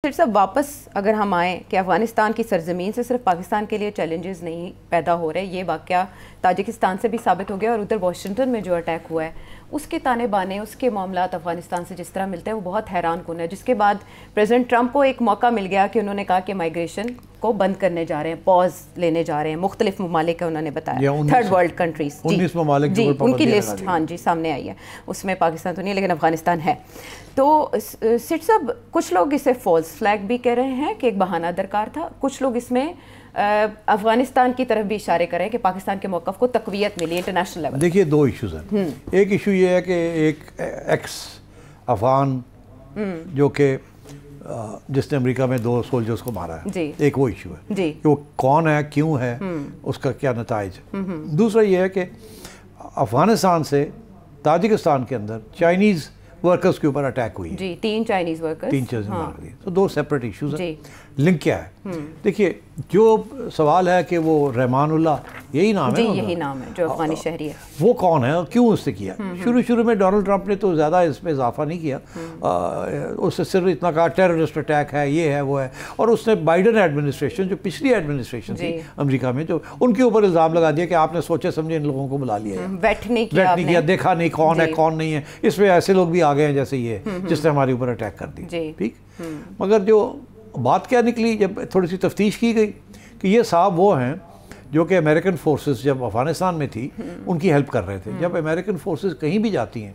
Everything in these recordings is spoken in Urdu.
پھر سب واپس اگر ہم آئیں کہ افغانستان کی سرزمین سے صرف پاکستان کے لیے چیلنجز نہیں پیدا ہو رہے، یہ واقعہ تاجکستان سے بھی ثابت ہو گیا، اور ادھر واشنگٹن میں جو اٹیک ہوا ہے اس کے تانے بانے، اس کے معاملات افغانستان سے جس طرح ملتے ہیں وہ بہت حیران کن ہے، جس کے بعد پریزیڈنٹ ٹرمپ کو ایک موقع مل گیا کہ انہوں نے کہا کہ مائیگریشن کو بند کرنے جا رہے ہیں، پاز لینے جا رہے ہیں، مختلف ممالک کا انہوں نے بتایا، تھرڈ ورلڈ کنٹریز، 19 ممالک جی ان کی لسٹ ہاں جی سامنے آئی ہے، اس میں پاکستان تو نہیں لیکن افغانستان ہے۔ تو سٹ صاحب کچھ لوگ اسے فالس فلیگ بھی کہہ رہے ہیں کہ ایک بہانہ درکار تھا، کچھ لوگ اس میں افغانستان کی طرف بھی اشارے کر رہے ہیں کہ پاکستان کے موقف کو تقویت ملی انٹرنیشنل لیول۔ دیکھیے دو ایشوز ہیں، ایک ایشو یہ ہے کہ ایک ایکس افغان جو کہ جس نے امریکہ میں 2 سولجرز کو مارا ہے، ایک وہ ایشو ہے کہ وہ کون ہے، کیوں ہے، اس کا کیا نتائج ہے۔ دوسرا یہ ہے کہ افغانستان سے تاجکستان کے اندر چائنیز ورکرز کے اوپر اٹیک ہوئی ہے، جی 3 چائنیز ورکرز، 3 چیزیں مار دی، تو 2 سیپریٹ ایشوز ہیں۔ لنک کیا ہے؟ دیکھیے جو سوال ہے کہ وہ رحمان اللہ یہی نام ہے، یہی نام ہے جو افغانی شہری ہے، وہ کون ہے اور کیوں اس نے کیا؟ شروع میں ڈونلڈ ٹرمپ نے تو زیادہ اس پہ اضافہ نہیں کیا، اس نے صرف اتنا کہا ٹیررسٹ اٹیک ہے، یہ ہے وہ ہے، اور اس نے بائیڈن ایڈمنسٹریشن جو پچھلی ایڈمنسٹریشن تھی امریکہ میں جو ان کے اوپر الزام لگا دیا کہ آپ نے سوچے سمجھے ان لوگوں کو بلا لیا ہے، ویٹ نہیں کیا، دیکھا نہیں کون ہے کون نہیں ہے، اس میں ایسے لوگ بھی آ گئے ہیں جیسے یہ جس نے ہمارے اوپر اٹیک کر دی، ٹھیک۔ مگر جو بات کیا نکلی جب تھوڑی سی تفتیش کی گئی کہ یہ صاحب وہ ہیں جو کہ امریکن فورسز جب افغانستان میں تھی ان کی ہیلپ کر رہے تھے۔ جب امریکن فورسز کہیں بھی جاتی ہیں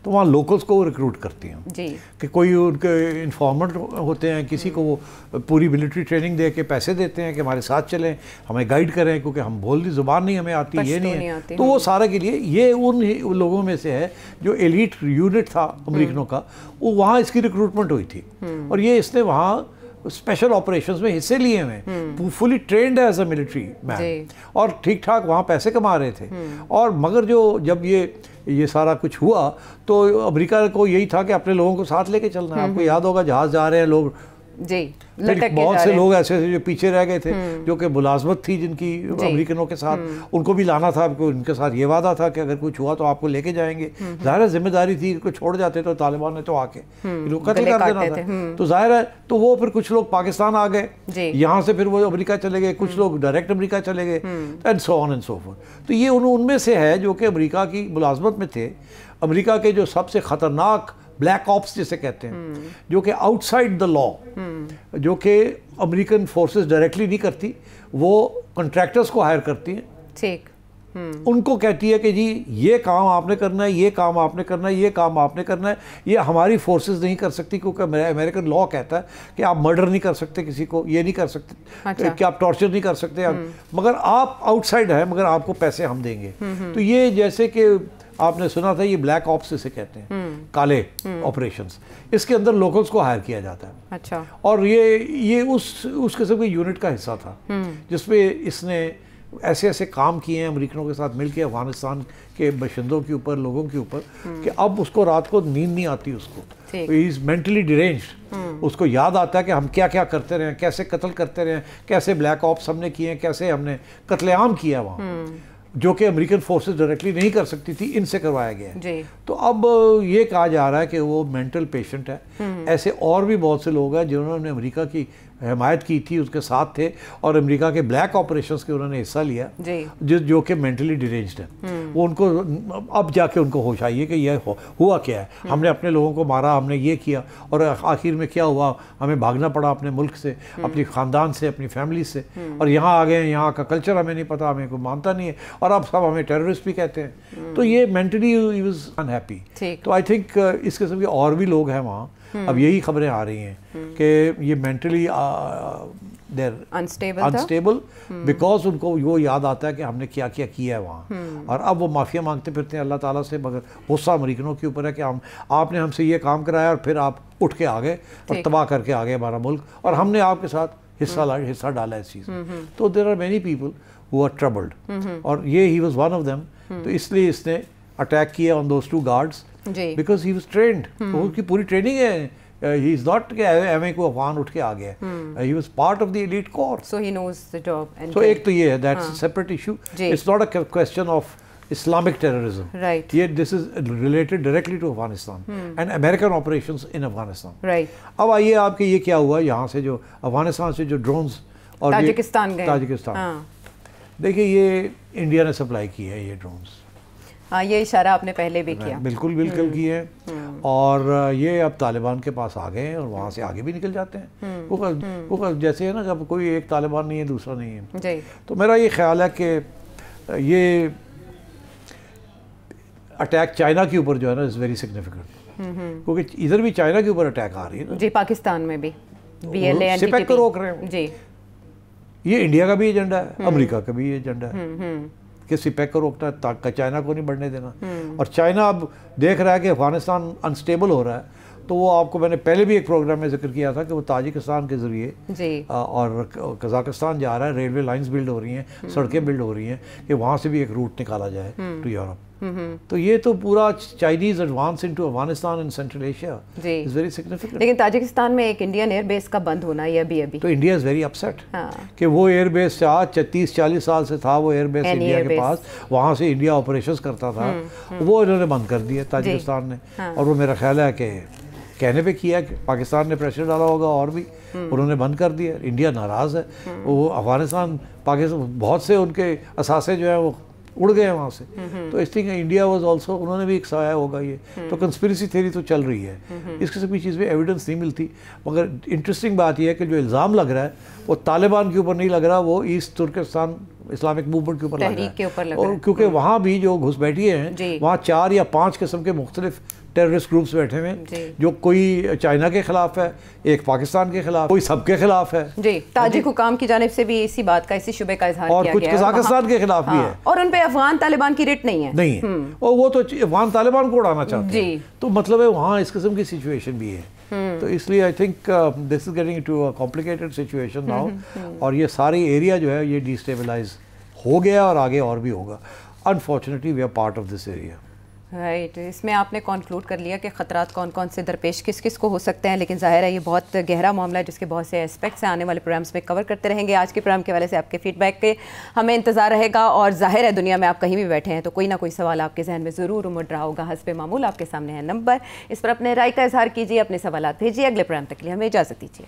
تو وہاں لوکلز کو وہ ریکروٹ کرتی ہیں کہ کوئی ان کے انفارمنٹ ہوتے ہیں، کسی کو وہ پوری ملٹری ٹریننگ دے کے پیسے دیتے ہیں کہ ہمارے ساتھ چلیں، ہمیں گائیڈ کریں، کیونکہ ہم بولتی زبان نہیں ہمیں آتی، یہ نہیں ہے، تو وہ سارے کے لیے یہ ان لوگوں میں سے ہے جو ایلیٹ یونٹ تھا امریکنوں کا، وہ وہاں اس کی ریکروٹمنٹ ہوئی تھی، اور یہ اس نے وہاں اسپیشل آپریشنز میں حصے لیے ہوئے، fully trained as a military مین، اور ٹھیک ٹھاک وہاں پیسے کما رہے تھے۔ اور مگر جب یہ سارا کچھ ہوا تو امریکہ کو یہی تھا کہ اپنے لوگوں کو ساتھ لے کے چلنا ہے۔ آپ کو یاد ہوگا جہاز جا رہے ہیں لوگ، بہت سے لوگ ایسے جو پیچھے رہ گئے تھے جو کہ ملازمت تھی جن کی امریکنوں کے ساتھ، ان کو بھی لانا تھا، ان کے ساتھ یہ وعدہ تھا کہ اگر کچھ ہوا تو آپ کو لے کے جائیں گے، ظاہر ہے ذمہ داری تھی، ان کو چھوڑ جاتے تو طالبان نے تو آ کے قتل کر دینا تھا، تو ظاہر ہے تو وہ پھر کچھ لوگ پاکستان آ گئے، یہاں سے پھر وہ امریکہ چلے گئے، کچھ لوگ ڈائریکٹ امریکہ چلے گئے، and so on and so forth. تو یہ ان میں سے ہے جو کہ امریکہ کی ملازمت میں تھے، امریکہ کے جو سب سے خطرناک بلیک آپس جسے کہتے ہیں، جو کہ آؤٹ سائڈ دا لا، جو کہ امریکن فورسز ڈائریکٹلی نہیں کرتی، وہ کنٹریکٹرز کو ہائر کرتی ہیں، ٹھیک، ان کو کہتی ہے کہ جی یہ کام آپ نے کرنا ہے، یہ کام آپ نے کرنا ہے، یہ کام آپ نے کرنا ہے، یہ ہماری فورسز نہیں کر سکتی، کیونکہ امریکن لا کہتا ہے کہ آپ مرڈر نہیں کر سکتے کسی کو، یہ نہیں کر سکتے کہ آپ ٹارچر نہیں کر سکتے، مگر آپ آؤٹ سائڈ ہیں، مگر آپ کو پیسے ہم دیں گے۔ تو یہ جیسے کہ آپ نے سنا تھا یہ بلیک آپس سے کہتے ہیں، کالے آپریشنز، اس کے اندر لوکلز کو ہائر کیا جاتا ہے، اور یہ اس قسم کے یونٹ کا حصہ تھا جس پہ اس نے ایسے کام کیے ہیں امریکنوں کے ساتھ مل کے افغانستان کے باشندوں کے اوپر، لوگوں کے اوپر، کہ اب اس کو رات کو نیند نہیں آتی، اس کو ہی از مینٹلی ڈیرینجڈ، اس کو یاد آتا ہے کہ ہم کیا کیا کرتے رہے ہیں، کیسے قتل کرتے رہے ہیں، کیسے بلیک آپس ہم نے کیے ہیں، کیسے ہم نے قتل عام کیا وہاں، جو کہ امریکن فورسز ڈائریکٹلی نہیں کر سکتی تھی، ان سے کروایا گیا ہے۔ تو اب یہ کہا جا رہا ہے کہ وہ مینٹل پیشنٹ ہے۔ ایسے اور بھی بہت سے لوگ ہیں جنہوں نے امریکہ کی حمایت کی تھی، اس کے ساتھ تھے، اور امریکہ کے بلیک آپریشنز کے انہوں نے حصہ لیا، جو کہ مینٹلی ڈیرینجڈ ہیں، وہ ان کو اب جا کے ان کو ہوش آئی ہے کہ یہ ہوا کیا ہے، ہم نے اپنے لوگوں کو مارا، ہم نے یہ کیا، اور آخر میں کیا ہوا، ہمیں بھاگنا پڑا اپنے ملک سے، اپنی خاندان سے، اپنی فیملی سے، اور یہاں آ گئے ہیں، یہاں کا کلچر ہمیں نہیں پتا، ہمیں کوئی مانتا نہیں ہے، اور اب سب ہمیں ٹیررسٹ بھی کہتے ہیں۔ تو یہ مینٹلی ہی واز انہیپی۔ تو آئی تھنک اس قسم کے اور بھی لوگ ہیں وہاں، اب یہی خبریں آ رہی ہیں کہ یہ مینٹلی انسٹیبل، بیکاز ان کو وہ یاد آتا ہے کہ ہم نے کیا کیا ہے وہاں، اور اب وہ معافیا مانگتے پھرتے ہیں اللہ تعالیٰ سے، مگر غصہ امریکنوں کے اوپر ہے کہ آپ نے ہم سے یہ کام کرایا اور پھر آپ اٹھ کے آ گئے اور تباہ کر کے آ گئے ہمارا ملک، اور ہم نے آپ کے ساتھ حصہ ڈالا اس چیز میں۔ تو there are many people who are troubled, اور یہ he was one of them, تو اس لیے اس نے اٹیک کیا on those 2 guards, because he was trained, اس کی پوری ٹریننگ ہے، he is not کہ ایویں کوئی افغان اٹھ کے آ گیا ہے، he was part of the elite corps, so he knows the job. So ایک تو یہ ہے, that's a separate issue. It's not a question of Islamic terrorism. Right. یہ this is related directly to Afghanistan and American operations in Afghanistan. Right. اب آئیے آپ کے یہ کیا ہوا یہاں سے جو افغانستان سے جو ڈرونز اور تاجکستان گئے. تاجکستان دیکھیے یہ انڈیا نے سپلائی کی ہے یہ ڈرونز. ہاں یہ اشارہ آپ نے پہلے بھی کیا. بالکل بالکل کی ہے. اور یہ اب طالبان کے پاس آ گئے ہیں اور وہاں سے آگے بھی نکل جاتے ہیں. وہ جیسے ہے نا کہ اب کوئی ایک طالبان نہیں ہے دوسرا نہیں ہے. تو میرا یہ خیال ہے کہ یہ اٹیک چائنا کے اوپر جو ہے نا از ویری سگنیفیکنٹ, کیونکہ ادھر بھی چائنا کے اوپر اٹیک آ رہی ہے جی. پاکستان میں بھی سپیک کو روک رہے ہیں. جی یہ انڈیا کا بھی ایجنڈا ہے, امریکہ کا بھی ایجنڈا ہے کہ سپیک کو روکنا ہے تاکہ چائنا کو نہیں بڑھنے دینا. اور چائنا اب دیکھ رہا ہے کہ افغانستان انسٹیبل ہو رہا ہے, تو وہ آپ کو میں نے پہلے بھی ایک پروگرام میں ذکر کیا تھا کہ وہ تاجکستان کے ذریعے اور قزاقستان جا رہا ہے, ریلوے لائنز بلڈ ہو رہی ہیں, سڑکیں بلڈ ہو رہی ہیں کہ وہاں سے بھی ایک روٹ نکالا جائے ٹو یورپ. تو یہ تو پورا Chinese advance into Afghanistan and central Asia is very significant. لیکن تاجکستان میں ایک انڈین ایئر بیس کا بند ہونا ہے ابھی تو انڈیا از ویری اپسیٹ کہ وہ ایئر بیس سے آج 30-40 سال سے تھا وہ ایئر بیس انڈیا کے پاس, وہاں سے انڈیا آپریشنز کرتا تھا, وہ انہوں نے بند کر دیا تاجکستان نے. اور وہ میرا خیال ہے کہ کہنے پہ کیا کہ پاکستان نے پریشر ڈالا ہوگا اور بھی انہوں نے بند کر دیا. انڈیا ناراض ہے, وہ افغانستان پاکستان بہت سے ان کے اثاثے جو ہیں وہ اڑ گئے وہاں سے. تو اس لیے انڈیا واز آلسو, انہوں نے بھی ایک سایہ ہوگا یہ. تو کنسپریسی تھیوری تو چل رہی ہے, اس قسم کی چیز میں ایویڈنس نہیں ملتی. مگر انٹرسٹنگ بات یہ ہے کہ جو الزام لگ رہا ہے وہ طالبان کے اوپر نہیں لگ رہا, وہ ایسٹ ترکستان اسلامک موومنٹ کے اوپر لگ رہا ہے. اور کیونکہ وہاں بھی جو گھس بیٹھیے ہیں وہاں 4 یا 5 قسم کے مختلف ٹیررسٹ گروپس بیٹھے ہوئے ہیں, جو کوئی چائنا کے خلاف ہے, ایک پاکستان کے خلاف, کوئی سب کے خلاف ہے. جی تاجک حکام کی جانب سے بھی اسی بات کا, اسی شبے کا اظہار کیا گیا ہے. اور کچھ قزاقستان کے خلاف بھی ہے. اور ان پہ افغان طالبان کی ریٹ نہیں ہے. نہیں ہے, اور وہ تو افغان طالبان کو اڑانا چاہتے ہیں. تو مطلب ہے وہاں اس قسم کی سچویشن بھی ہے. تو اس لیے I think this is getting to a complicated situation now. اور یہ ساری ایریا جو ہے یہ ڈیسٹیبلائز ہو گیا اور آگے اور بھی ہوگا. Unfortunately we are part of this area. Right. اس میں آپ نے کنکلوڈ کر لیا کہ خطرات کون کون سے درپیش کس کس کو ہو سکتے ہیں, لیکن ظاہر ہے یہ بہت گہرا معاملہ ہے جس کے بہت سے اسپیکٹس ہیں. آنے والے پروگرامس میں کور کرتے رہیں گے. آج کے پروگرام کے حوالے سے آپ کے فیڈ بیک کے ہمیں انتظار رہے گا, اور ظاہر ہے دنیا میں آپ کہیں بھی بیٹھے ہیں تو کوئی نہ کوئی سوال آپ کے ذہن میں ضرور امڑ رہا ہوگا. حسب معمول آپ کے سامنے ہے نمبر, اس پر اپنے رائے کا اظہار کیجیے, اپنے سوالات بھیجیے. اگلے پروگرام تک کے لیے ہمیں اجازت دیجیے.